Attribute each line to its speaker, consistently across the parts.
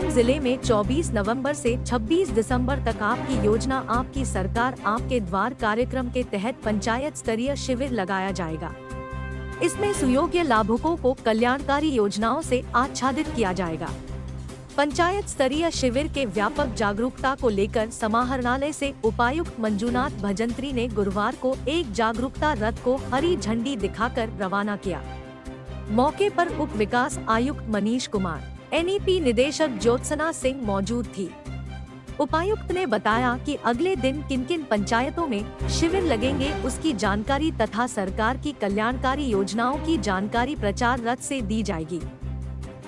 Speaker 1: लातूर जिले में 24 नवंबर से 26 दिसंबर तक आपकी योजना आपकी सरकार आपके द्वार कार्यक्रम के तहत पंचायत स्तरीय शिविर लगाया जाएगा। इसमें सुयोग्य लाभुकों को कल्याणकारी योजनाओं से आच्छादित किया जाएगा। पंचायत स्तरीय शिविर के व्यापक जागरूकता को लेकर समाहरणालय से उपायुक्त मंजूनाथ भजंत्री ने गुरुवार को एक जागरूकता रथ को हरी झंडी दिखाकर रवाना किया। मौके पर उप विकास आयुक्त मनीष कुमार, NEP निदेशक ज्योत्सना सिंह मौजूद थी। उपायुक्त ने बताया कि अगले दिन किन किन पंचायतों में शिविर लगेंगे उसकी जानकारी तथा सरकार की कल्याणकारी योजनाओं की जानकारी प्रचार रथ से दी जाएगी।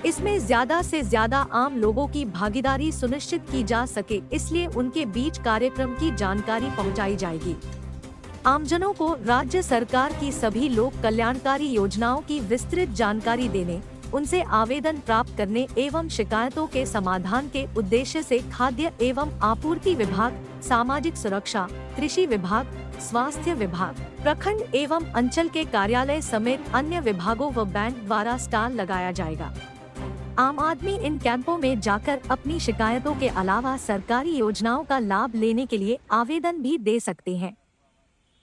Speaker 1: इसमें ज्यादा से ज्यादा आम लोगों की भागीदारी सुनिश्चित की जा सके, इसलिए उनके बीच कार्यक्रम की जानकारी पहुंचाई जाएगी। आमजनों को राज्य सरकार की सभी लोक कल्याणकारी योजनाओं की विस्तृत जानकारी देने, उनसे आवेदन प्राप्त करने एवं शिकायतों के समाधान के उद्देश्य से खाद्य एवं आपूर्ति विभाग, सामाजिक सुरक्षा, कृषि विभाग, स्वास्थ्य विभाग, प्रखंड एवं अंचल के कार्यालय समेत अन्य विभागों व बैंक द्वारा स्टॉल लगाया जाएगा। आम आदमी इन कैंपों में जाकर अपनी शिकायतों के अलावा सरकारी योजनाओं का लाभ लेने के लिए आवेदन भी दे सकते हैं।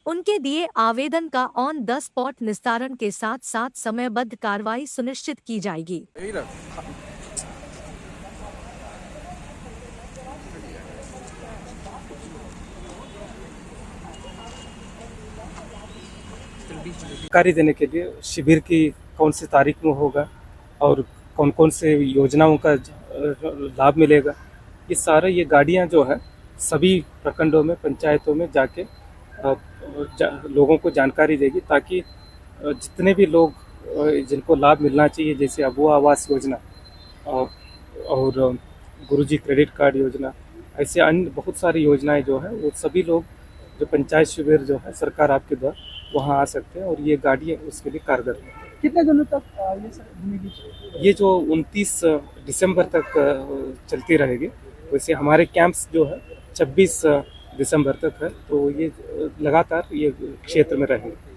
Speaker 1: उनके दिए आवेदन का ऑन द स्पॉट निस्तारण के साथ साथ समयबद्ध कार्रवाई सुनिश्चित की जाएगी।
Speaker 2: जानकारी देने के लिए शिविर की कौन सी तारीख में होगा और कौन कौन से योजनाओं का लाभ मिलेगा, ये सारे ये गाड़ियां जो है सभी प्रखंडों में पंचायतों में जाके लोगों को जानकारी देगी, ताकि जितने भी लोग जिनको लाभ मिलना चाहिए, जैसे अबुआ आवास योजना और गुरुजी क्रेडिट कार्ड योजना, ऐसे अन्य बहुत सारी योजनाएं जो है वो सभी लोग जो पंचायत शिविर जो है सरकार आपके द्वारा वहाँ आ सकते हैं और ये गाड़ियाँ उसके लिए कारगर है।
Speaker 3: कितने दिनों तक ये सर
Speaker 2: ये जो 29 दिसंबर तक चलती रहेगी, वैसे हमारे कैंप्स जो है 26 दिसंबर तक है, तो ये लगातार ये क्षेत्र में रहेंगे।